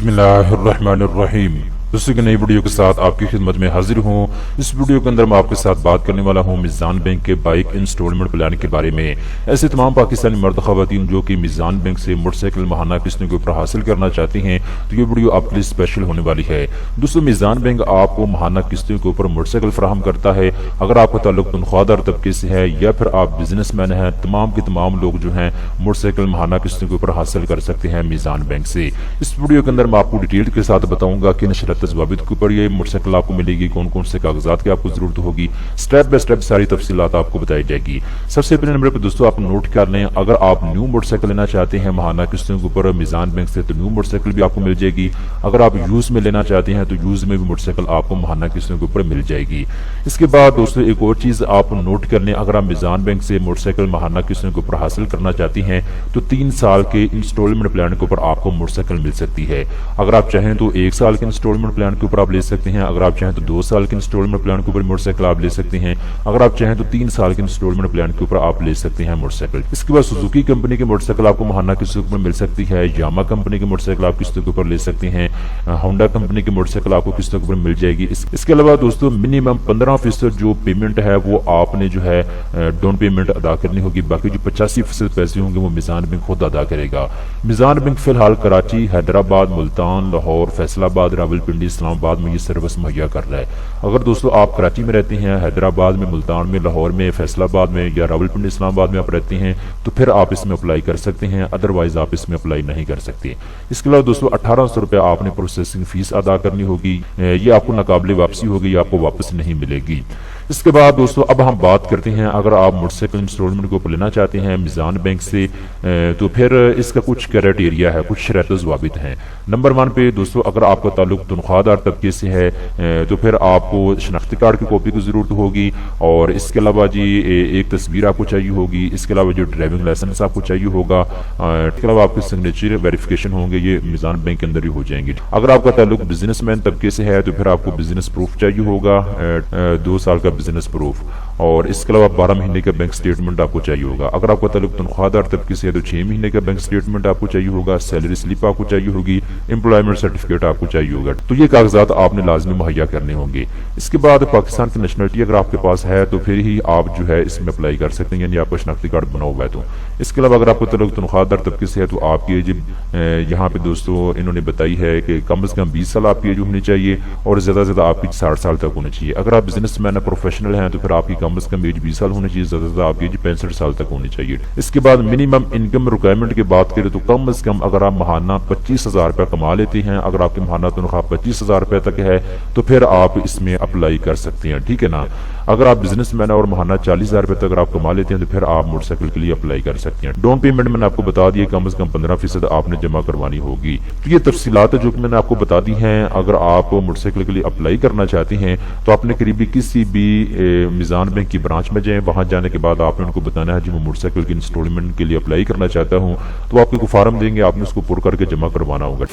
बिस्मिल्लाहिर्रहमानिर्रहीम। दोस्तों की नई वीडियो के साथ आपकी खिदमत में हाजिर हूँ। इस वीडियो के अंदर मैं आपके साथ बात करने वाला हूँ मिज़ान बैंक के बाइक इंस्टॉलमेंट प्लान के बारे में। ऐसे तमाम पाकिस्तानी मर्द ख़वातीन जो कि मिज़ान बैंक से मोटरसाइकिल माहाना किस्तों के ऊपर हासिल करना चाहती हैं, तो ये वीडियो आपके लिए स्पेशल होने वाली है। दोस्तों, मिज़ान बैंक आपको माहाना किस्तों के ऊपर मोटरसाइकिल फराहम करता है। अगर आपका ताल्लुक तनख्वाहदार तबके से है या फिर आप बिजनेसमैन हैं, तमाम के तमाम लोग जो हैं मोटरसाइकिल माहाना किस्तों के ऊपर हासिल कर सकते हैं मिज़ान बैंक से। इस वीडियो के अंदर मैं आपको डिटेल के साथ बताऊंगा कि शर्त ज़वाबित के ऊपर ये मोटरसाइकिल आपको मिलेगी, कौन कौन से कागजात की आपको जरूरत होगी, स्टेप बाय स्टेप सारी तफसीलात आपको बताई जाएगी। सबसे पहले नंबर पर दोस्तों आप नोट कर लें, अगर आप न्यू मोटरसाइकिल लेना चाहते हैं महाना किस्तों के ऊपर मिज़ान बैंक से, तो न्यू मोटरसाइकिल भी आपको मिल जाएगी। अगर आप यूज में लेना चाहते हैं तो यूज में भी मोटरसाइकिल आपको महाना किस्तों के ऊपर मिल जाएगी। इसके बाद दोस्तों एक और चीज आप नोट कर लें, अगर आप मिज़ान बैंक से मोटरसाइकिल महाना किस्तों के ऊपर हासिल करना चाहती हैं तो 3 साल के इंस्टॉलमेंट प्लान के ऊपर आपको मोटरसाइकिल मिल सकती है। अगर आप चाहें तो 1 साल के इंस्टॉलमेंट प्लान के ऊपर आप ले सकते हैं। अगर आप चाहें तो 2 साल के इंस्टॉलमेंट प्लान के ऊपर मोटरसाइकिल आप ले सकते हैं। अगर आप चाहें तो 3 साल के इंस्टॉलमेंट प्लान के ऊपर आप ले सकते हैं मोटरसाइकिल। इसके बाद सुजुकी कंपनी की मोटरसाइकिल आपको महाना किस्तों के ऊपर मिल सकती है। यामा कंपनी की मोटरसाइकिल आप किस्तों के ऊपर ले सकते हैं। होंडा कंपनी की मोटरसाइकिल आपको किस्तों के ऊपर मिल जाएगी। इसके अलावा दोस्तों मिनिमम 15% जो पेमेंट है वो आपने जो है डाउन पेमेंट अदा करनी होगी। बाकी जो 85% पैसे होंगे वो मिज़ान बैंक खुद अदा करेगा। मिज़ान बैंक फिलहाल कराची, हैदराबाद, मुल्तान, लाहौर, फैसलाबाद, रावलपिंडी, इस्लामाबाद में ये सर्विस मुहैया कर रहा है। अगर दोस्तों आप कराची में रहते हैं, हैदराबाद में, मुल्तान में, लाहौर में, फैसलाबाद में या रावलपिंडी, इस्लामाबाद में आप रहते हैं तो फिर आप इसमें अप्लाई कर सकते हैं, अदरवाइज आप इसमें अप्लाई नहीं कर सकते। इसके अलावा दोस्तों 1800 रुपये आपने प्रोसेसिंग फीस अदा करनी होगी। ये आपको नाकाबिले वापसी होगी, आपको वापस नहीं मिलेगी। इसके बाद दोस्तों अब हम बात करते हैं, अगर आप मोटरसाइकिल इंस्टॉलमेंट को लेना चाहते हैं मिज़ान बैंक से तो फिर इसका कुछ क्राइटेरिया है, कुछ शर्त ज़वाबित हैं। नंबर 1 पे दोस्तों अगर आपका ताल्लुक तनख्वाहदार तबके से है तो फिर आपको शनाख्ती कार्ड की कॉपी की ज़रूरत होगी और इसके अलावा जी एक तस्वीर आपको चाहिए होगी। इसके अलावा जो ड्राइविंग लाइसेंस आपको चाहिए होगा। इसके अलावा आपके सिग्नेचर वेरिफिकेशन होंगे, ये मिज़ान बैंक के अंदर ही हो जाएंगे। अगर आपका ताल्लुक बिजनेसमैन तबके से है तो फिर आपको बिजनेस प्रूफ चाहिए होगा, 2 साल का बिजनेस प्रूफ, और इसके अलावा 12 महीने का बैंक स्टेटमेंट आपको चाहिए होगा। अगर आपका ताल्लुक तनख्वाहदार तबके से है तो 6 महीने का बैंक स्टेटमेंट आपको चाहिए होगा, सैलरी स्लिप आपको चाहिए होगी, एम्प्लॉयमेंट सर्टिफिकेट आपको चाहिए होगा। तो ये कागजात आपने लाजमी मुहैया करने होंगे। इसके बाद पाकिस्तान की नेशनलिटी अगर आपके पास है तो फिर ही आप जो है इसमें अप्लाई कर सकते हैं, यानी आपका शनाख्ती कार्ड बना हुआ है तो। इसके अलावा अगर आपका ताल्लुक तनख्वाहदार तबके से है तो आपकी एज यहाँ पे दोस्तों इन्होंने बताई है कि कम से कम 20 साल आपकी एज होनी चाहिए और ज़्यादा से ज़्यादा आपकी 60 साल तक होनी चाहिए। अगर आप बिजनेसमैन प्रोफेशनल हैं तो फिर आपकी कम से कम एज 20 साल होनी चाहिए, ज़्यादा से ज़्यादा आपकी एज 65 साल तक होनी चाहिए। इसके बाद मिनिमम इनकम रिक्वायरमेंट की बात करें तो कम से कम अगर आप महाना 25,000 रुपये कमा लेते हैं, अगर आपकी महाना तनख्वाह 25,000 रुपये तक है तो फिर आप इसमें अप्लाई कर सकते हैं, ठीक है ना। अगर आप बिजनेसमैन और महाना 40,000 रुपये तक अगर आप कमा लेते हैं तो फिर आप मोटरसाइकिल के लिए अप्लाई कर सकते हैं। डाउन पेमेंट मैंने आपको बता दी, कम से कम 15% आपने जमा करवानी होगी। तो ये तफसीलात है जो कि मैंने आपको बता दी हैं। अगर आप मोटरसाइकिल के लिए अप्लाई करना चाहते हैं तो अपने करीबी किसी भी मिज़ान बैंक की ब्रांच में जाएं। वहां जाने के बाद आपने उनको बताना है जी मैं मोटरसाइकिल की इंस्टॉलमेंट के लिए अप्लाई करना चाहता हूँ, तो आपको फॉर्म देंगे, आपने उसको पुर करके जमा करवाना होगा।